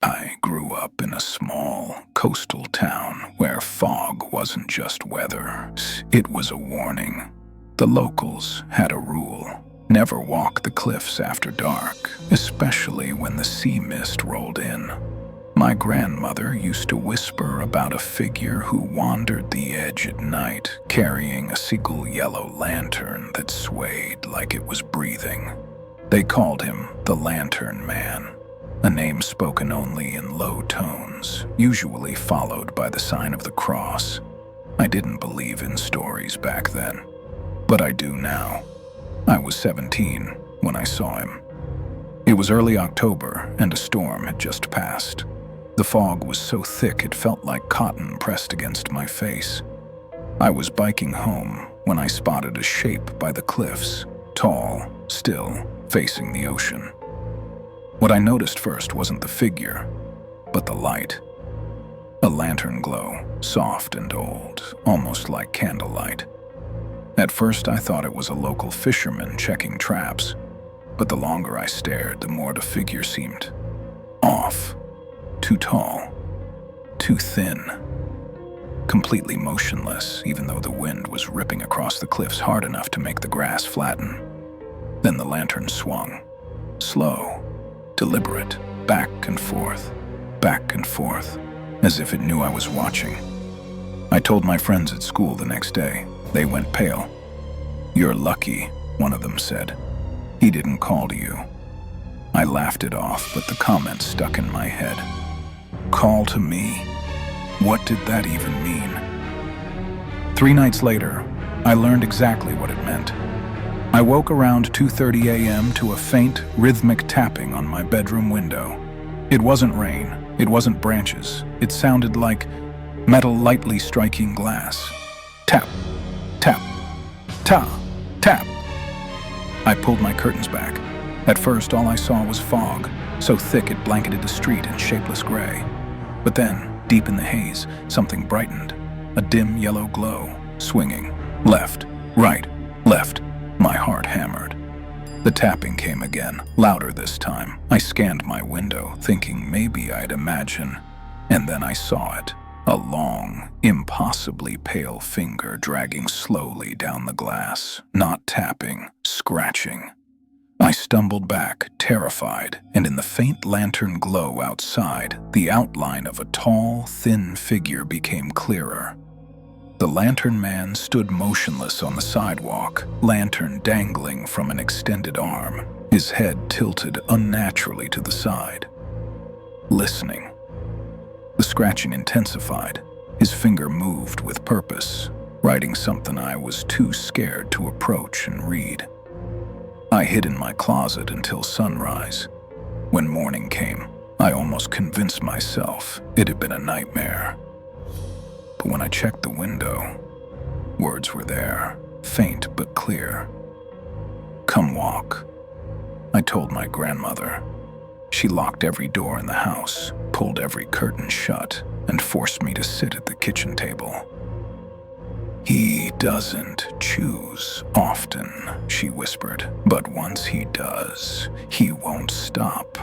I grew up in a small coastal town where fog wasn't just weather, it was a warning. The locals had a rule: never walk the cliffs after dark, especially when the sea mist rolled in. My grandmother used to whisper about a figure who wandered the edge at night, carrying a single yellow lantern that swayed like it was breathing. They called him the Lantern Man, a name spoken only in low tones, usually followed by the sign of the cross. I didn't believe in stories back then, but I do now. I was 17 when I saw him. It was early October, and a storm had just passed. The fog was so thick it felt like cotton pressed against my face. I was biking home when I spotted a shape by the cliffs, tall, still, facing the ocean. What I noticed first wasn't the figure, but the light. A lantern glow, soft and old, almost like candlelight. At first I thought it was a local fisherman checking traps, but the longer I stared, the more the figure seemed off. Too tall, too thin, completely motionless, even though the wind was ripping across the cliffs hard enough to make the grass flatten. Then the lantern swung, slow, deliberate, back and forth, as if it knew I was watching. I told my friends at school the next day. They went pale. "You're lucky," one of them said. "He didn't call to you." I laughed it off, but the comment stuck in my head. Call to me? What did that even mean? 3 nights later, I learned exactly what it meant. I woke around 2:30 a.m. to a faint, rhythmic tapping on my bedroom window. It wasn't rain, it wasn't branches. It sounded like metal lightly striking glass. Tap, tap, ta, tap. I pulled my curtains back. At first, all I saw was fog, so thick it blanketed the street in shapeless gray. But then, deep in the haze, something brightened. A dim yellow glow, swinging. Left, right, left. My heart hammered. The tapping came again, louder this time. I scanned my window, thinking maybe I'd imagine. And then I saw it. A long, impossibly pale finger dragging slowly down the glass. Not tapping, scratching. I stumbled back, terrified, and in the faint lantern glow outside, the outline of a tall, thin figure became clearer. The Lantern Man stood motionless on the sidewalk, lantern dangling from an extended arm, his head tilted unnaturally to the side. Listening. The scratching intensified. His finger moved with purpose, writing something I was too scared to approach and read. I hid in my closet until sunrise. When morning came, I almost convinced myself it had been a nightmare. But when I checked the window, words were there, faint but clear. "Come walk," I told my grandmother. She locked every door in the house, pulled every curtain shut, and forced me to sit at the kitchen table. "He doesn't choose often," she whispered, "but once he does, he won't stop."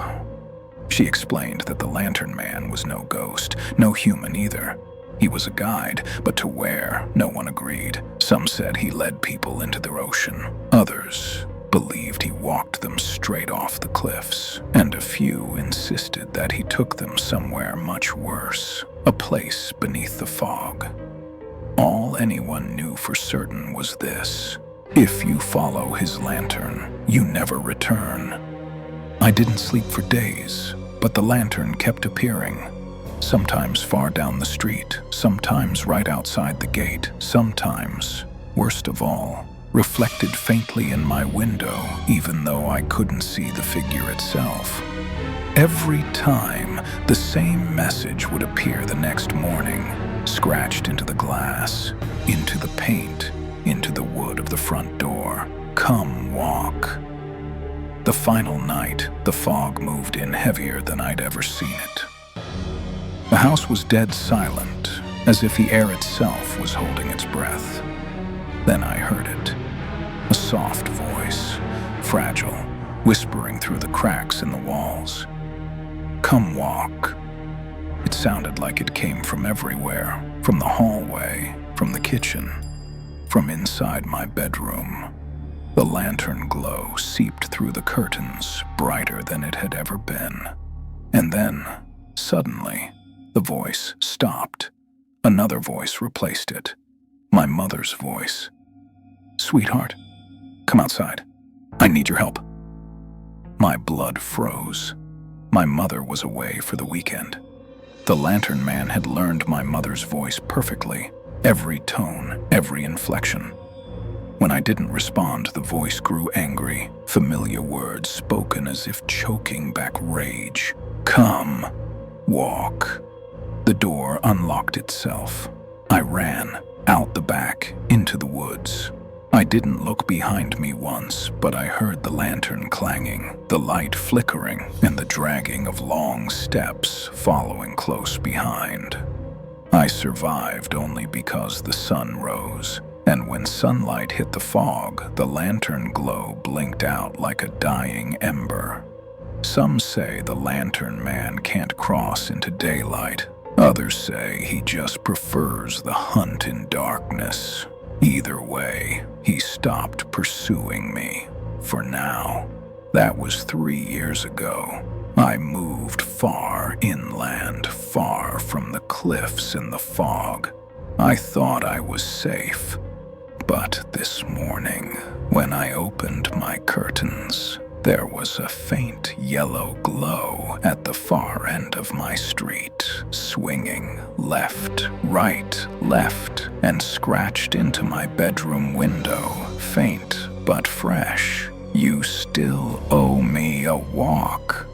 She explained that the Lantern Man was no ghost, no human either. He was a guide, but to where, no one agreed. Some said he led people into the ocean. Others believed he walked them straight off the cliffs, and a few insisted that he took them somewhere much worse, a place beneath the fog. All anyone knew for certain was this: if you follow his lantern, you never return. I didn't sleep for days, but the lantern kept appearing. Sometimes far down the street, sometimes right outside the gate, sometimes, worst of all, reflected faintly in my window, even though I couldn't see the figure itself. Every time, the same message would appear the next morning, scratched into the glass, into the paint, into the wood of the front door. "Come walk." The final night, the fog moved in heavier than I'd ever seen it. The house was dead silent, as if the air itself was holding its breath. Then I heard it. A soft voice, fragile, whispering through the cracks in the walls. "Come walk." It sounded like it came from everywhere, from the hallway, from the kitchen, from inside my bedroom. The lantern glow seeped through the curtains, brighter than it had ever been. And then, suddenly, the voice stopped. Another voice replaced it. My mother's voice. "Sweetheart, come outside. I need your help." My blood froze. My mother was away for the weekend. The lantern man had learned my mother's voice perfectly, every tone, every inflection. When I didn't respond, the voice grew angry, familiar words spoken as if choking back rage. "Come, walk." The door unlocked itself. I ran, out the back, into the woods. I didn't look behind me once, but I heard the lantern clanging, the light flickering, and the dragging of long steps following close behind. I survived only because the sun rose, and when sunlight hit the fog, the lantern glow blinked out like a dying ember. Some say the lantern man can't cross into daylight. Others say he just prefers the hunt in darkness. Either way, he stopped pursuing me. For now. That was 3 years ago. I moved far inland, far from the cliffs and the fog. I thought I was safe. But this morning, when I opened my curtains, there was a faint yellow glow at the far end of my street, swinging left, right, left, and scratched into my bedroom window, faint but fresh. "You still owe me a walk."